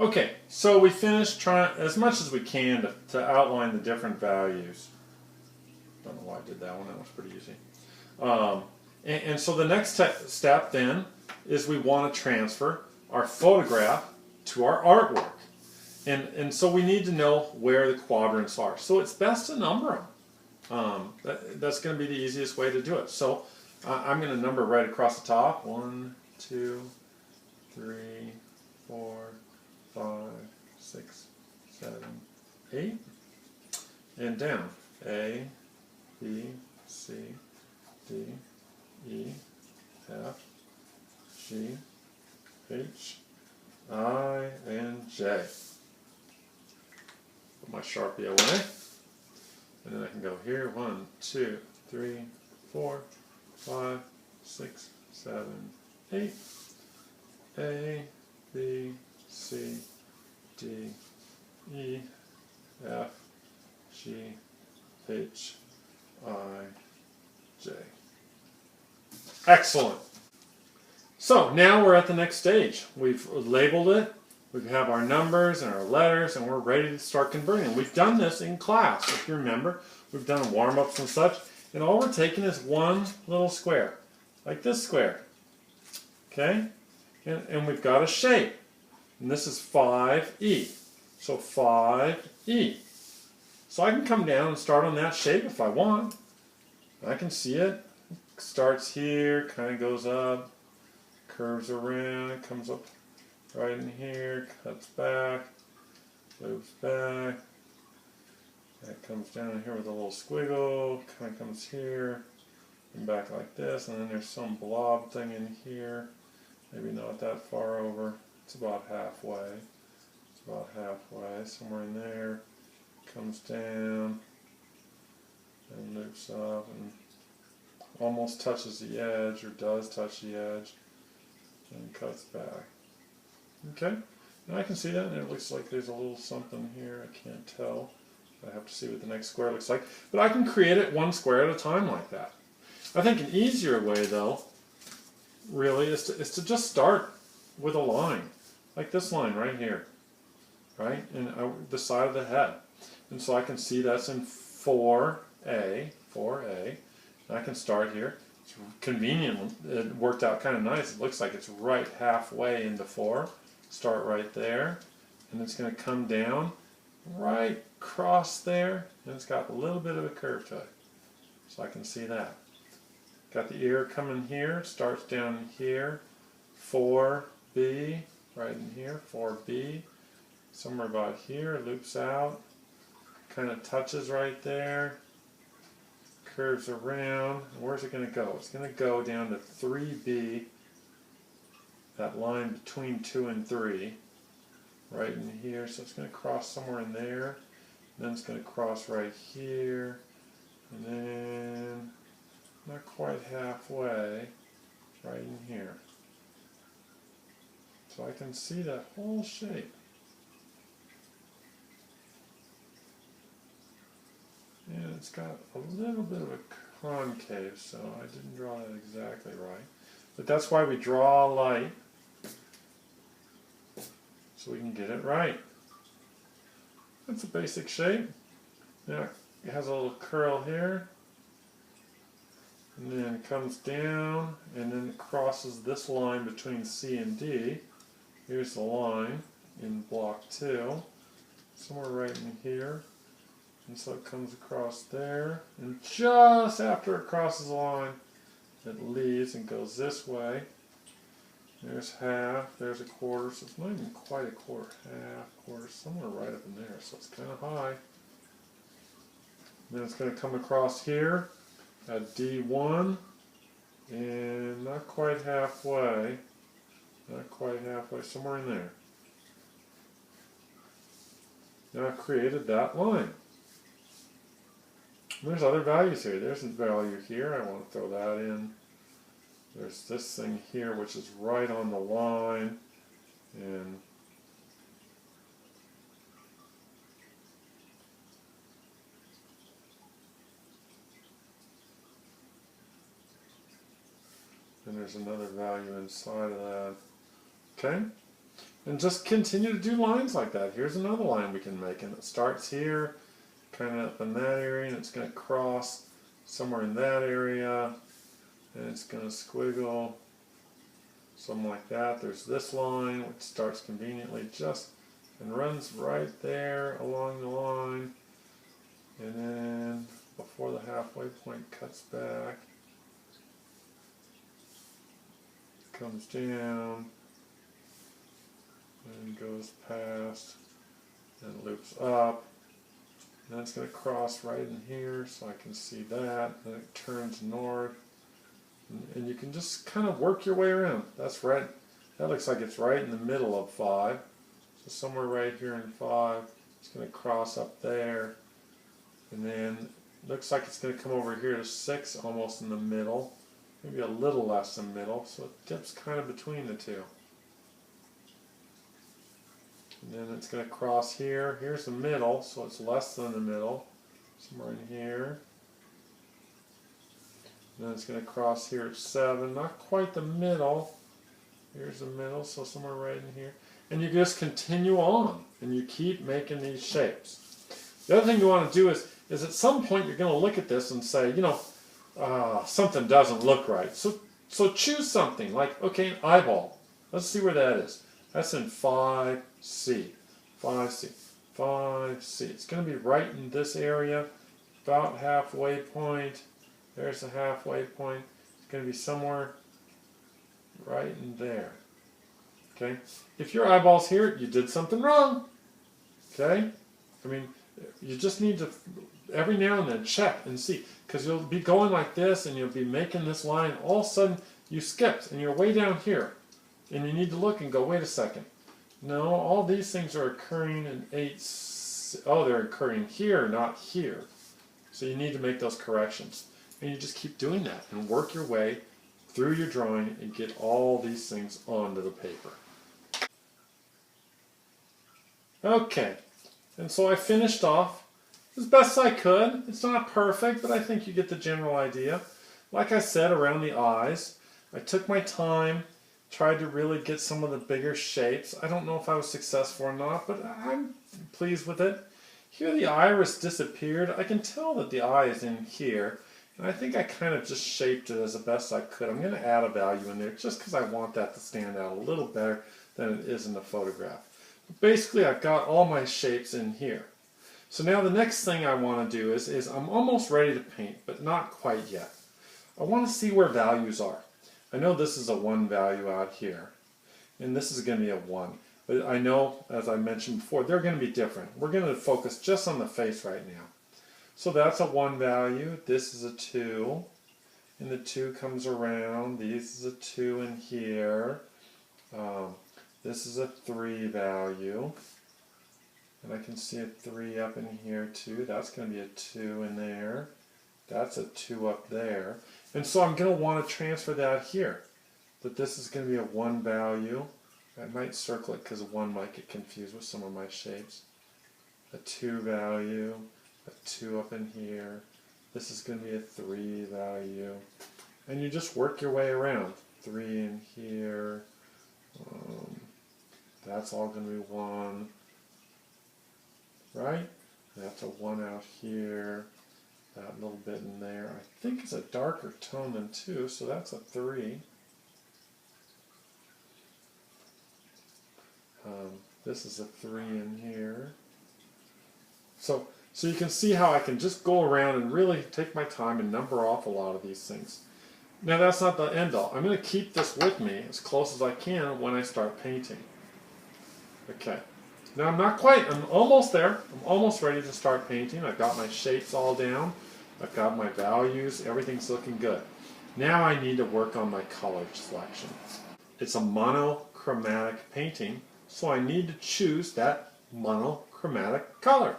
Okay, so we finished trying as much as we can to outline the different values. Don't know why I did that one. That was pretty easy. And so the next step then is we want to transfer our photograph to our artwork. And so we need to know where the quadrants are. So it's best to number them. That's going to be the easiest way to do it. So I'm going to number right across the top. 1, 2, 3, 4, 5, 6, 7, 8. And down. A, B, C, D, E, F, G, H, I, and J. Put my Sharpie away. And then I can go here. 1, 2, 3, 4, 5, 6, 7, 8. A, B, C, D, E, F, G, H, I, J. Excellent. So now we're at the next stage. We've labeled it. We have our numbers and our letters, and we're ready to start converting. We've done this in class, if you remember. We've done warm-ups and such. And all we're taking is one little square, like this square. Okay? And we've got a shape. And this is 5E. So 5E. So I can come down and start on that shape if I want. I can see it. Starts here, kind of goes up, curves around, comes up right in here, cuts back, loops back. That comes down here with a little squiggle, kind of comes here, and back like this, and then there's some blob thing in here. Maybe not that far over. It's about halfway. It's about halfway, somewhere in there. Comes down and loops up and almost touches the edge, or does touch the edge, and cuts back. Okay, and I can see that, and it looks like there's a little something here. I can't tell. I have to see what the next square looks like. But I can create it one square at a time like that. I think an easier way, though, really, is to just start with a line, like this line right here, right, and the side of the head. And so I can see that's in 4A, 4A. And I can start here. It's convenient. It worked out kind of nice. It looks like it's right halfway into 4. Start right there. And it's going to come down right across there. And it's got a little bit of a curve to it. So I can see that. Got the ear coming here. Starts down here. 4B. Right in here. 4B. Somewhere about here. Loops out. Kind of touches right there, curves around. Where's it going to go? It's going to go down to 3B, that line between 2 and 3, right in here. So it's going to cross somewhere in there, and then it's going to cross right here, and then not quite halfway, right in here. So I can see that whole shape. And it's got a little bit of a concave, so I didn't draw that exactly right. But that's why we draw a light, so we can get it right. That's a basic shape. Now it has a little curl here, and then it comes down, and then it crosses this line between C and D. Here's the line in block 2, somewhere right in here. And so it comes across there, and just after it crosses the line, it leaves and goes this way. There's half, there's a quarter, so it's not even quite a quarter, half, quarter, somewhere right up in there, so it's kind of high. Then it's going to come across here at D1, and not quite halfway, somewhere in there. Now I've created that line. There's other values here. There's a value here. I want to throw that in. There's this thing here, which is right on the line. And then there's another value inside of that. Okay? And just continue to do lines like that. Here's another line we can make, and it starts here, kind of up in that area, and it's going to cross somewhere in that area, and it's going to squiggle, something like that. There's this line, which starts conveniently just and runs right there along the line, and then before the halfway point cuts back, comes down, and goes past, and loops up, and then it's going to cross right in here so I can see that, then it turns north, and you can just kind of work your way around. That's right, that looks like it's right in the middle of 5, so somewhere right here in 5, it's going to cross up there, and then looks like it's going to come over here to 6, almost in the middle, maybe a little less than middle, so it dips kind of between the two. And then it's going to cross here. Here's the middle, so it's less than the middle, somewhere in here. And then it's going to cross here at 7, not quite the middle. Here's the middle, so somewhere right in here. And you just continue on, and you keep making these shapes. The other thing you want to do is at some point you're going to look at this and say, you know, something doesn't look right. So choose something, like, okay, an eyeball. Let's see where that is. That's in 5C, 5C, 5C. It's going to be right in this area, about halfway point. There's the halfway point. It's going to be somewhere right in there. Okay? If your eyeball's here, you did something wrong. Okay? I mean, you just need to, every now and then, check and see. Because you'll be going like this, and you'll be making this line. All of a sudden, you skipped, and you're way down here. And you need to look and go, wait a second. No, all these things are occurring in 8. Oh, they're occurring here, not here. So you need to make those corrections. And you just keep doing that and work your way through your drawing and get all these things onto the paper. Okay, and so I finished off as best I could. It's not perfect, but I think you get the general idea. Like I said, around the eyes, I took my time, tried to really get some of the bigger shapes. I don't know if I was successful or not, but I'm pleased with it. Here the iris disappeared. I can tell that the eye is in here, and I think I kind of just shaped it as the best I could. I'm going to add a value in there just because I want that to stand out a little better than it is in the photograph. But basically, I've got all my shapes in here. So now the next thing I want to do is I'm almost ready to paint, but not quite yet. I want to see where values are. I know this is a 1 value out here, and this is going to be a 1. But I know, as I mentioned before, they're going to be different. We're going to focus just on the face right now. So that's a 1 value. This is a 2, and the 2 comes around. This is a 2 in here. This is a 3 value. And I can see a 3 up in here too. That's going to be a 2 in there. That's a 2 up there. And so I'm going to want to transfer that here. That this is going to be a 1 value. I might circle it because 1 might get confused with some of my shapes. A 2 value. A 2 up in here. This is going to be a 3 value. And you just work your way around. 3 in here. That's all going to be 1. Right? That's a 1 out here. That little bit in there. I think it's a darker tone than 2, so that's a 3. This is a 3 in here. So you can see how I can just go around and really take my time and number off a lot of these things. Now that's not the end all. I'm going to keep this with me as close as I can when I start painting. Okay. Now I'm almost there. I'm almost ready to start painting. I've got my shapes all down. I've got my values. Everything's looking good. Now I need to work on my color selection. It's a monochromatic painting, so I need to choose that monochromatic color.